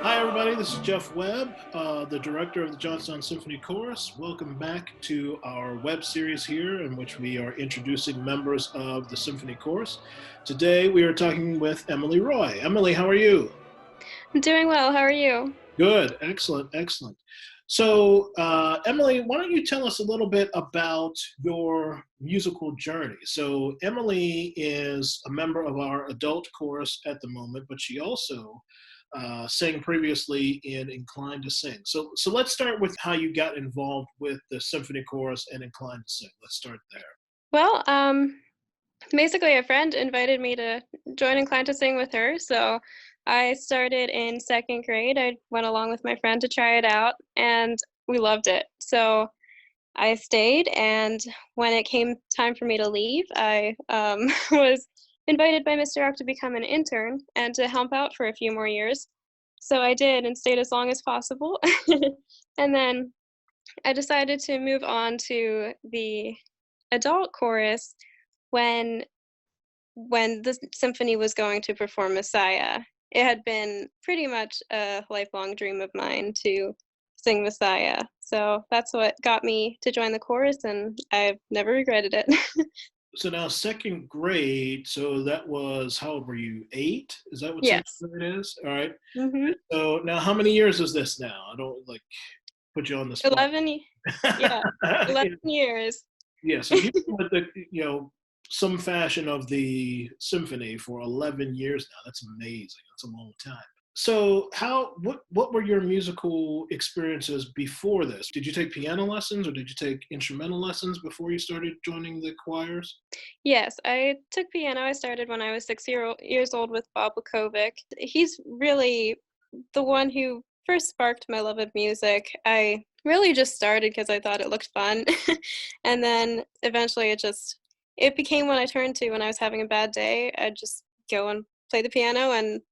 Hi, everybody. This is Jeff Webb, the director of the Johnstown Symphony Chorus. Welcome back to our web series here, in which we are introducing members of the Symphony Chorus. Today, we are talking with Emily Roy. Emily, how are you? I'm doing well. How are you? Good. Excellent. Excellent. So, Emily, why don't you tell us a little bit about your musical journey? So, Emily is a member of our adult chorus at the moment, but she also sang previously in Inclined to Sing. So let's start with how you got involved with the symphony chorus and Inclined to Sing. Let's start there. Well, basically, a friend invited me to join Inclined to Sing with her. So I started in second grade. I went along with my friend to try it out, and we loved it. So I stayed, and when it came time for me to leave, I was invited by Mr. Rock to become an intern and to help out for a few more years. So I did and stayed as long as possible. And then I decided to move on to the adult chorus when the symphony was going to perform Messiah. It had been pretty much a lifelong dream of mine to sing Messiah. So that's what got me to join the chorus, and I've never regretted it. So now second grade, so that was, how old were you? 8? Is that what second Yes. grade is? All right. Hmm. So now how many years is this now? I don't like put you on the spot. 11, yeah, 11 years. Yeah, so you've been with the, some fashion of the symphony for 11 years now. That's amazing. That's a long time. So what were your musical experiences before this? Did you take piano lessons or did you take instrumental lessons before you started joining the choirs? Yes, I took piano. I started when I was years old with Bob Lakovic. He's really the one who first sparked my love of music. I really just started because I thought it looked fun. And then eventually it became what I turned to when I was having a bad day. I'd just go and play the piano, and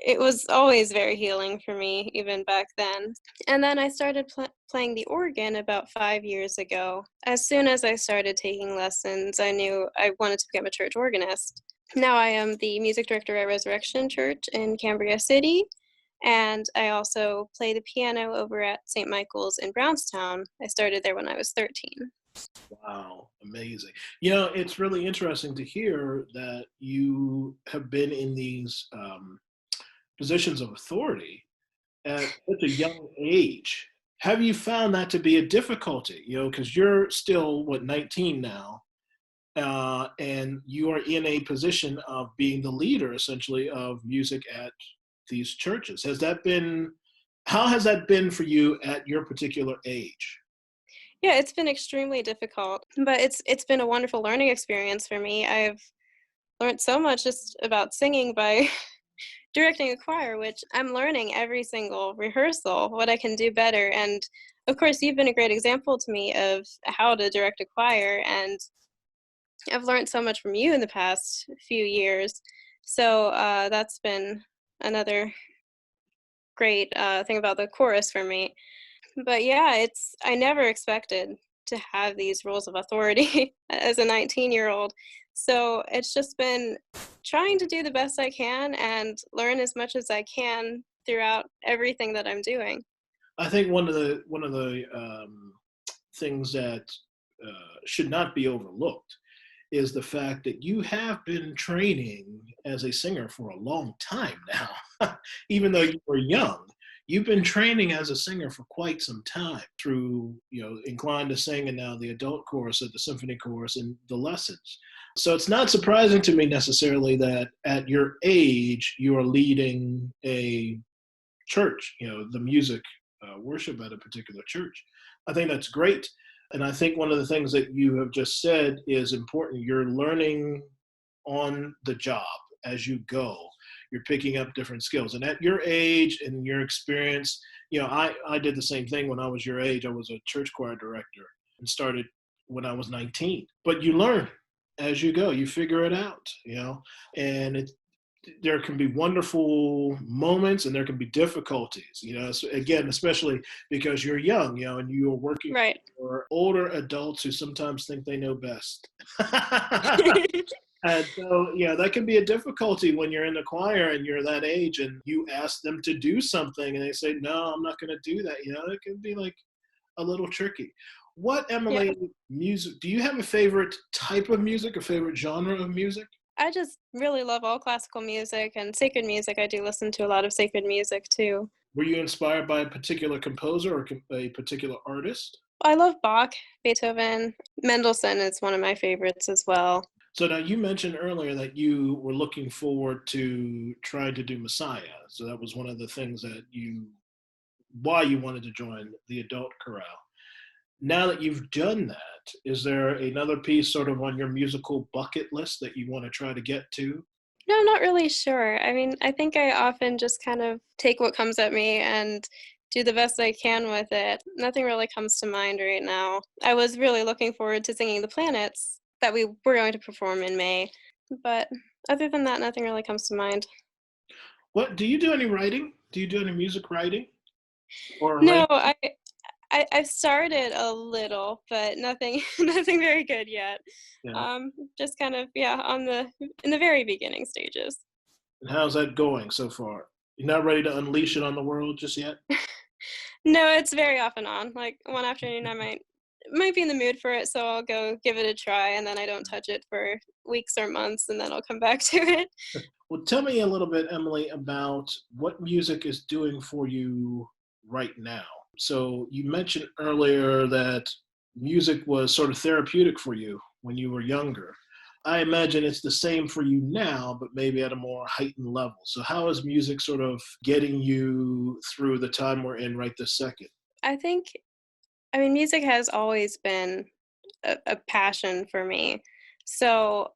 it was always very healing for me, even back then. And then I started playing the organ about 5 years ago. As soon as I started taking lessons, I knew I wanted to become a church organist. Now I am the music director at Resurrection Church in Cambria City, and I also play the piano over at St. Michael's in Brownstown. I started there when I was 13. Wow, amazing. It's really interesting to hear that you have been in these positions of authority at such a young age. Have you found that to be a difficulty? Because you're still, what, 19 now, and you are in a position of being the leader, essentially, of music at these churches. How has that been for you at your particular age? Yeah, it's been extremely difficult, but it's been a wonderful learning experience for me. I've learned so much just about singing by directing a choir, which I'm learning every single rehearsal what I can do better. And of course, you've been a great example to me of how to direct a choir, and I've learned so much from you in the past few years. So that's been another great thing about the chorus for me. But yeah, I never expected to have these roles of authority as a 19-year-old. So it's just been trying to do the best I can and learn as much as I can throughout everything that I'm doing. I think one of the things that should not be overlooked is the fact that you have been training as a singer for a long time now. Even though you were young, you've been training as a singer for quite some time through, Inclined to Sing and now the adult chorus at the symphony chorus and the lessons. So it's not surprising to me necessarily that at your age you are leading a church, the music worship at a particular church. I think that's great. And I think one of the things that you have just said is important. You're learning on the job as you go. You're picking up different skills. And at your age and your experience, I did the same thing when I was your age. I was a church choir director and started when I was 19. But you learn as you go. You figure it out, and there can be wonderful moments and there can be difficulties, so again, especially because you're young, and you are working Right. for older adults who sometimes think they know best. And so, yeah, that can be a difficulty when you're in the choir and you're that age and you ask them to do something and they say, no, I'm not going to do that. It can be like a little tricky. What, Yeah. Emily, music, do you have a favorite type of music, a favorite genre of music? I just really love all classical music and sacred music. I do listen to a lot of sacred music too. Were you inspired by a particular composer or a particular artist? I love Bach, Beethoven. Mendelssohn is one of my favorites as well. So now you mentioned earlier that you were looking forward to trying to do Messiah. So that was one of the things why you wanted to join the adult chorale. Now that you've done that, is there another piece sort of on your musical bucket list that you want to try to get to? No, I'm not really sure. I mean, I think I often just kind of take what comes at me and do the best I can with it. Nothing really comes to mind right now. I was really looking forward to singing The Planets that we were going to perform in May, but other than that, nothing really comes to mind. What do you do any writing? Do you do any music writing or No, arranging? I've started a little, but nothing nothing very good yet. Yeah. Just kind of, yeah, on the in the very beginning stages. And how's that going so far? You're not ready to unleash it on the world just yet? No, it's very off and on. Like one afternoon I might be in the mood for it, so I'll go give it a try and then I don't touch it for weeks or months and then I'll come back to it. Well, tell me a little bit, Emily, about what music is doing for you right now. So you mentioned earlier that music was sort of therapeutic for you when you were younger. I imagine it's the same for you now, but maybe at a more heightened level. So how is music sort of getting you through the time we're in right this second? I think I mean music has always been a passion for me. So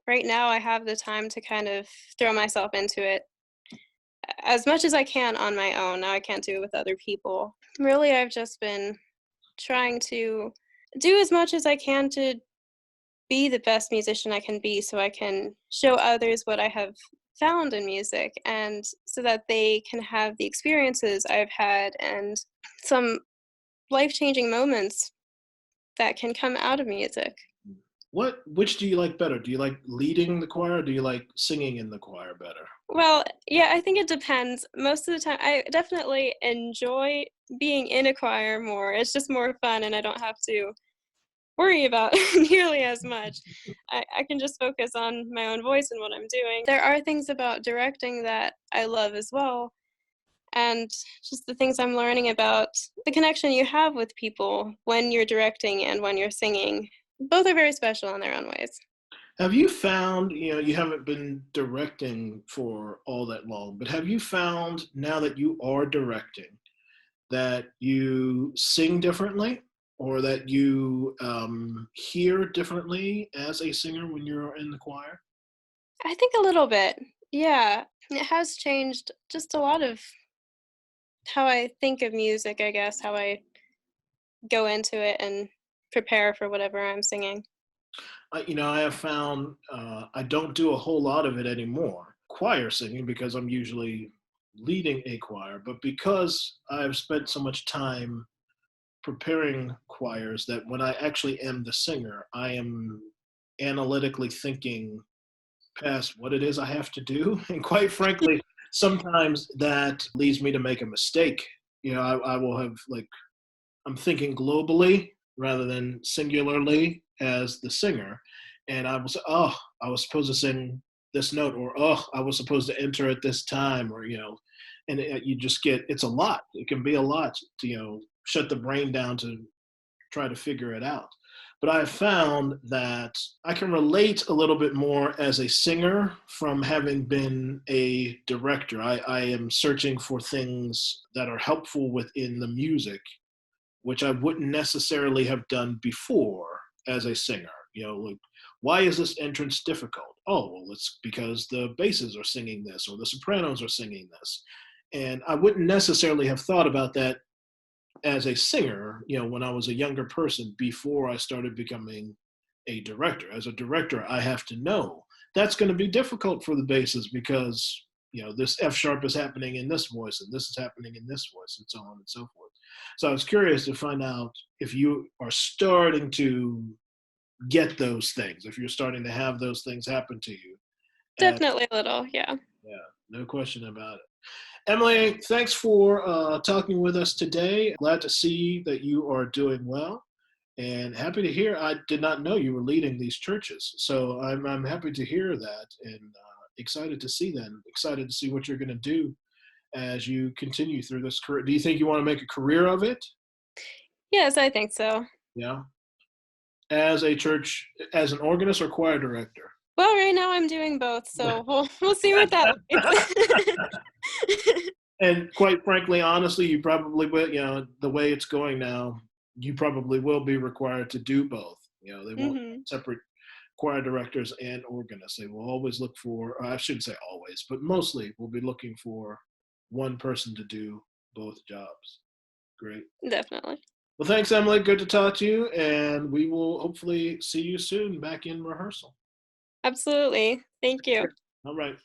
right now I have the time to kind of throw myself into it as much as I can on my own. Now I can't do it with other people. Really, I've just been trying to do as much as I can to be the best musician I can be so I can show others what I have found in music and so that they can have the experiences I've had and some life-changing moments that can come out of music. Which do you like better? Do you like leading the choir or do you like singing in the choir better? Well, yeah, I think it depends. Most of the time, I definitely enjoy being in a choir more. It's just more fun, and I don't have to worry about nearly as much. I can just focus on my own voice and what I'm doing. There are things about directing that I love as well, and just the things I'm learning about the connection you have with people when you're directing and when you're singing. Both are very special in their own ways. Have you found, you haven't been directing for all that long, but have you found now that you are directing that you sing differently or that you hear differently as a singer when you're in the choir? I think a little bit. Yeah, it has changed just a lot of how I think of music, I guess, how I go into it and prepare for whatever I'm singing. I have found I don't do a whole lot of it anymore, choir singing, because I'm usually leading a choir, but because I've spent so much time preparing choirs that when I actually am the singer, I am analytically thinking past what it is I have to do. And quite frankly, sometimes that leads me to make a mistake. I will have like, I'm thinking globally rather than singularly as the singer. And I will say, oh, I was supposed to sing this note, or oh, I was supposed to enter at this time, or, and you just it's a lot. It can be a lot to, shut the brain down to try to figure it out. But I found that I can relate a little bit more as a singer from having been a director. I am searching for things that are helpful within the music, which I wouldn't necessarily have done before as a singer. Like, why is this entrance difficult? Oh, well, it's because the basses are singing this or the sopranos are singing this. And I wouldn't necessarily have thought about that as a singer, when I was a younger person before I started becoming a director. As a director, I have to know that's going to be difficult for the basses because, this F sharp is happening in this voice and this is happening in this voice and so on and so forth. So I was curious to find out if you are starting to get those things, if you're starting to have those things happen to you. And Definitely a little, yeah. yeah, no question about it. Emily, thanks for talking with us today. Glad to see that you are doing well, and happy to hear. I did not know you were leading these churches, so I'm happy to hear that, and excited to see them. Excited to see what you're going to do as you continue through this career. Do you think you want to make a career of it? Yes, I think so. Yeah, as a church, as an organist or choir director. Well, right now I'm doing both, so we'll see what that looks. And quite frankly, honestly, you probably will, the way it's going now, you probably will be required to do both. They won't Mhm. separate choir directors and organists. They will always look for, I shouldn't say always, but mostly will be looking for one person to do both jobs. Great. Definitely. Well, thanks, Emily. Good to talk to you. And we will hopefully see you soon back in rehearsal. Absolutely. Thank you. All right.